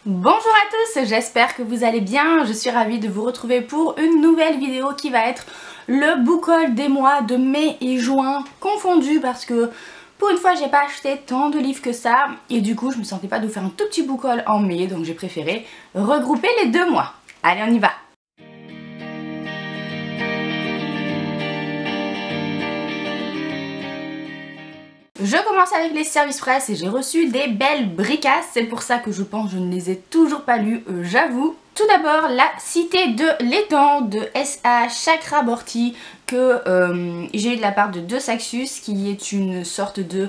Bonjour à tous, j'espère que vous allez bien. Je suis ravie de vous retrouver pour une nouvelle vidéo qui va être le book haul des mois de mai et juin confondus parce que pour une fois j'ai pas acheté tant de livres que ça et du coup je me sentais pas de vous faire un tout petit book haul en mai, donc j'ai préféré regrouper les deux mois. Allez, on y va. Je commence avec les services presse et j'ai reçu des belles bricasses, c'est pour ça que je pense que je ne les ai toujours pas lues, j'avoue. Tout d'abord, La Cité de l'étang de S.A. Chakraborty que j'ai eu de la part de De Saxus, qui est une sorte de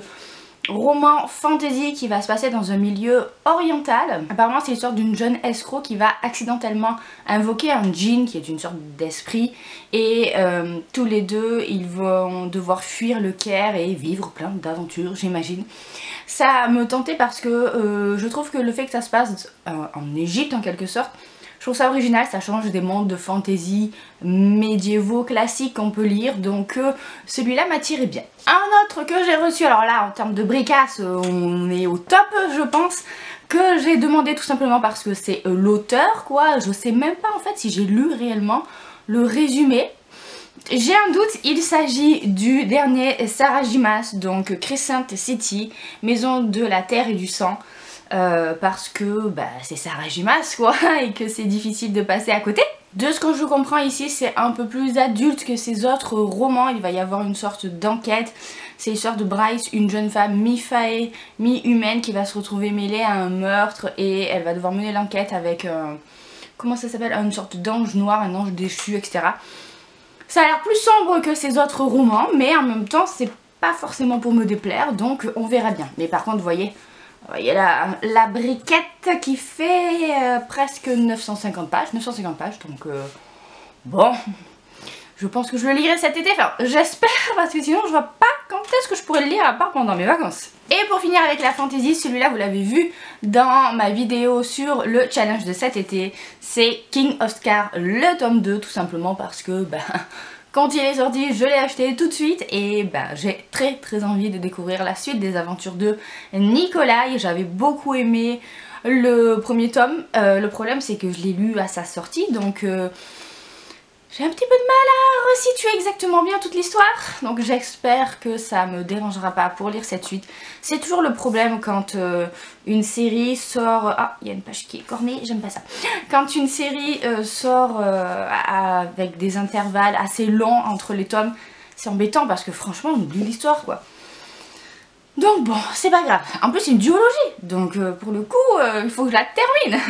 roman fantasy qui va se passer dans un milieu oriental. Apparemment c'est l'histoire d'une jeune escroc qui va accidentellement invoquer un djinn qui est une sorte d'esprit et tous les deux ils vont devoir fuir le Caire et vivre plein d'aventures, j'imagine. Ça me tentait parce que je trouve que le fait que ça se passe en Égypte en quelque sorte, je trouve ça original, ça change des mondes de fantasy médiévaux classiques qu'on peut lire, donc celui-là m'attirait bien. Un autre que j'ai reçu, alors là en termes de bricasse on est au top je pense, que j'ai demandé tout simplement parce que c'est l'auteur quoi, je sais même pas en fait si j'ai lu réellement le résumé. J'ai un doute, il s'agit du dernier Sarajimas, donc Crescent City, maison de la terre et du sang. Parce que c'est Sarajimas quoi et que c'est difficile de passer à côté. De ce que je comprends ici, c'est un peu plus adulte que ces autres romans, il va y avoir une sorte d'enquête. C'est l'histoire de Bryce, une jeune femme mi-fae, mi-humaine qui va se retrouver mêlée à un meurtre et elle va devoir mener l'enquête avec, comment ça s'appelle, une sorte d'ange noir, un ange déchu, etc. Ça a l'air plus sombre que ces autres romans, mais en même temps c'est pas forcément pour me déplaire, donc on verra bien. Mais par contre, vous voyez, il y a la briquette qui fait presque 950 pages, donc bon, je pense que je le lirai cet été, enfin j'espère, parce que sinon je vois pas quand est-ce que je pourrais le lire à part pendant mes vacances. Et pour finir avec la fantasy, celui-là vous l'avez vu dans ma vidéo sur le challenge de cet été, c'est King of Scars, le tome 2, tout simplement parce que quand il est sorti, je l'ai acheté tout de suite et j'ai très envie de découvrir la suite des aventures de Nikolai. J'avais beaucoup aimé le premier tome. Le problème c'est que je l'ai lu à sa sortie, donc j'ai un petit peu de mal à resituer exactement bien toute l'histoire. Donc j'espère que ça me dérangera pas pour lire cette suite. C'est toujours le problème quand une série sort... Ah, il y a une page qui est cornée, j'aime pas ça. Quand une série sort avec des intervalles assez longs entre les tomes, c'est embêtant parce que franchement on oublie l'histoire quoi. Donc bon, c'est pas grave. En plus c'est une duologie, donc pour le coup il faut que je la termine.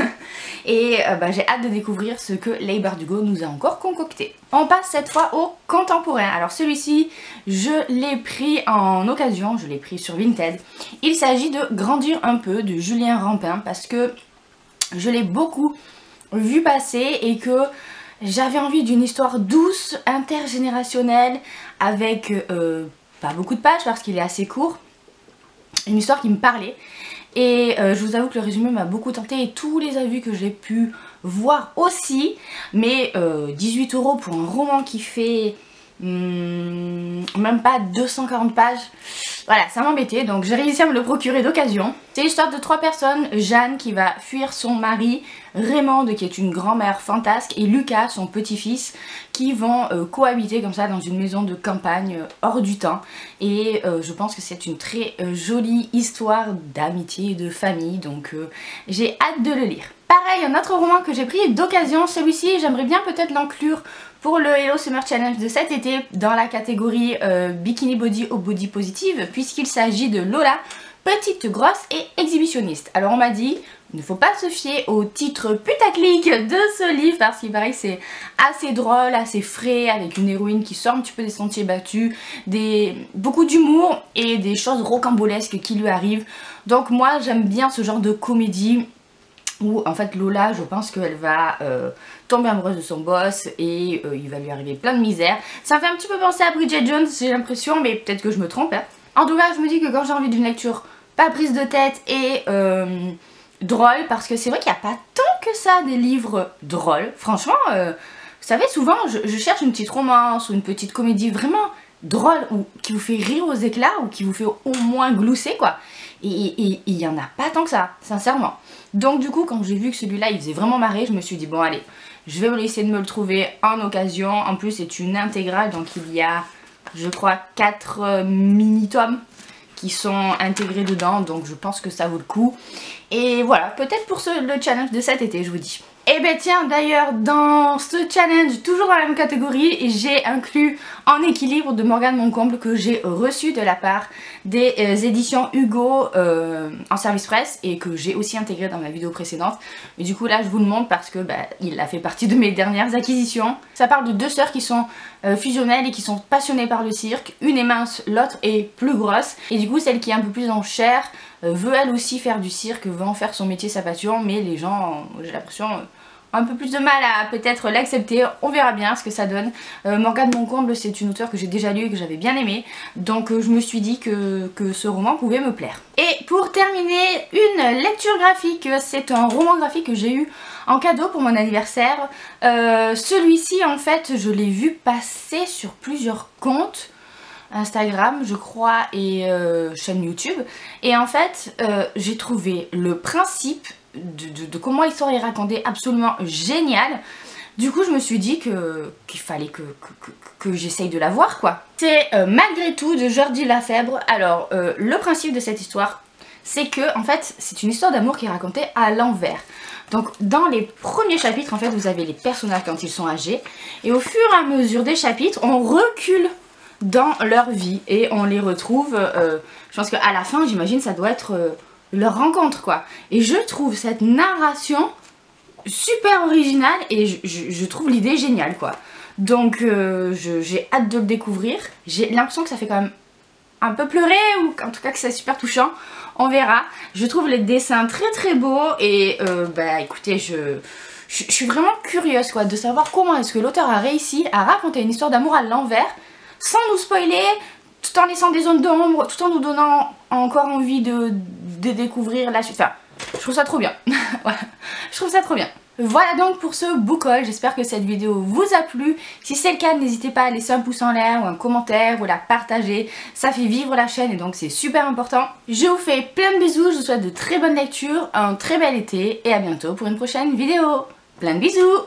Et j'ai hâte de découvrir ce que Leigh Bardugo nous a encore concocté. On passe cette fois au contemporain. Alors celui-ci, je l'ai pris en occasion, je l'ai pris sur Vinted. Il s'agit de Grandir un peu de Julien Rampin parce que je l'ai beaucoup vu passer et que j'avais envie d'une histoire douce, intergénérationnelle, avec pas beaucoup de pages parce qu'il est assez court. Une histoire qui me parlait et je vous avoue que le résumé m'a beaucoup tenté et tous les avis que j'ai pu voir aussi, mais 18 € pour un roman qui fait même pas 240 pages, voilà, ça m'embêtait, donc j'ai réussi à me le procurer d'occasion. C'est l'histoire de 3 personnes, Jeanne qui va fuir son mari, Raymond qui est une grand-mère fantasque et Lucas, son petit-fils, qui vont cohabiter comme ça dans une maison de campagne hors du temps. Et je pense que c'est une très jolie histoire d'amitié et de famille, donc j'ai hâte de le lire. Pareil, un autre roman que j'ai pris d'occasion, celui-ci j'aimerais bien peut-être l'inclure pour le Hello Summer Challenge de cet été dans la catégorie Bikini Body ou Body Positive, puisqu'il s'agit de Lola, petite, grosse et exhibitionniste. Alors on m'a dit, il ne faut pas se fier au titre putaclic de ce livre parce qu'il paraît que c'est assez drôle, assez frais, avec une héroïne qui sort un petit peu des sentiers battus, beaucoup d'humour et des choses rocambolesques qui lui arrivent. Donc moi j'aime bien ce genre de comédie où en fait Lola, je pense qu'elle va tomber amoureuse de son boss et il va lui arriver plein de misère. Ça me fait un petit peu penser à Bridget Jones, j'ai l'impression, mais peut-être que je me trompe. En tout cas, je me dis que quand j'ai envie d'une lecture pas prise de tête et drôle, parce que c'est vrai qu'il n'y a pas tant que ça des livres drôles. Franchement, vous savez, souvent je cherche une petite romance ou une petite comédie vraiment drôle ou qui vous fait rire aux éclats ou qui vous fait au moins glousser quoi. Et il y en a pas tant que ça, sincèrement. Donc du coup quand j'ai vu que celui-là il faisait vraiment marrer, je me suis dit bon allez, je vais essayer de me le trouver en occasion. En plus c'est une intégrale, donc il y a je crois 4 mini-tomes qui sont intégrés dedans, donc je pense que ça vaut le coup. Et voilà, peut-être pour le challenge de cet été, je vous dis. Et ben tiens, d'ailleurs, dans ce challenge, toujours dans la même catégorie, j'ai inclus En équilibre de Morgane Moncomble que j'ai reçu de la part des éditions Hugo en service presse et que j'ai aussi intégré dans ma vidéo précédente. Mais du coup là, je vous le montre parce que il a fait partie de mes dernières acquisitions. Ça parle de 2 sœurs qui sont fusionnelles et qui sont passionnées par le cirque. Une est mince, l'autre est plus grosse. Et du coup, celle qui est un peu plus en chair veut elle aussi faire du cirque, veut en faire son métier, sa passion, mais les gens, j'ai l'impression, un peu plus de mal à peut-être l'accepter. On verra bien ce que ça donne. Morgane Moncomble, c'est une auteure que j'ai déjà lue et que j'avais bien aimée, donc je me suis dit que ce roman pouvait me plaire. Et pour terminer, une lecture graphique, c'est un roman graphique que j'ai eu en cadeau pour mon anniversaire. Celui-ci en fait je l'ai vu passer sur plusieurs comptes Instagram je crois et chaîne YouTube, et en fait j'ai trouvé le principe de comment l'histoire est racontée absolument génial. Du coup je me suis dit qu'il fallait que j'essaye de la voir quoi. C'est Malgré tout de Jordi Lafèbre. Alors le principe de cette histoire, c'est que en fait c'est une histoire d'amour qui est racontée à l'envers. Donc dans les premiers chapitres en fait vous avez les personnages quand ils sont âgés, et au fur et à mesure des chapitres on recule dans leur vie et on les retrouve, je pense qu'à la fin j'imagine ça doit être leur rencontre quoi. Et je trouve cette narration super originale et je trouve l'idée géniale quoi. Donc j'ai hâte de le découvrir. J'ai l'impression que ça fait quand même un peu pleurer, ou en tout cas que c'est super touchant. On verra. Je trouve les dessins très très beaux et écoutez, je suis vraiment curieuse quoi de savoir comment est-ce que l'auteur a réussi à raconter une histoire d'amour à l'envers sans nous spoiler, tout en laissant des zones d'ombre, tout en nous donnant encore envie de découvrir la suite. Enfin, je trouve ça trop bien. Voilà, je trouve ça trop bien. Voilà donc pour ce book haul, j'espère que cette vidéo vous a plu. Si c'est le cas, n'hésitez pas à laisser un pouce en l'air ou un commentaire ou la partager. Ça fait vivre la chaîne et donc c'est super important. Je vous fais plein de bisous, je vous souhaite de très bonnes lectures, un très bel été et à bientôt pour une prochaine vidéo. Plein de bisous!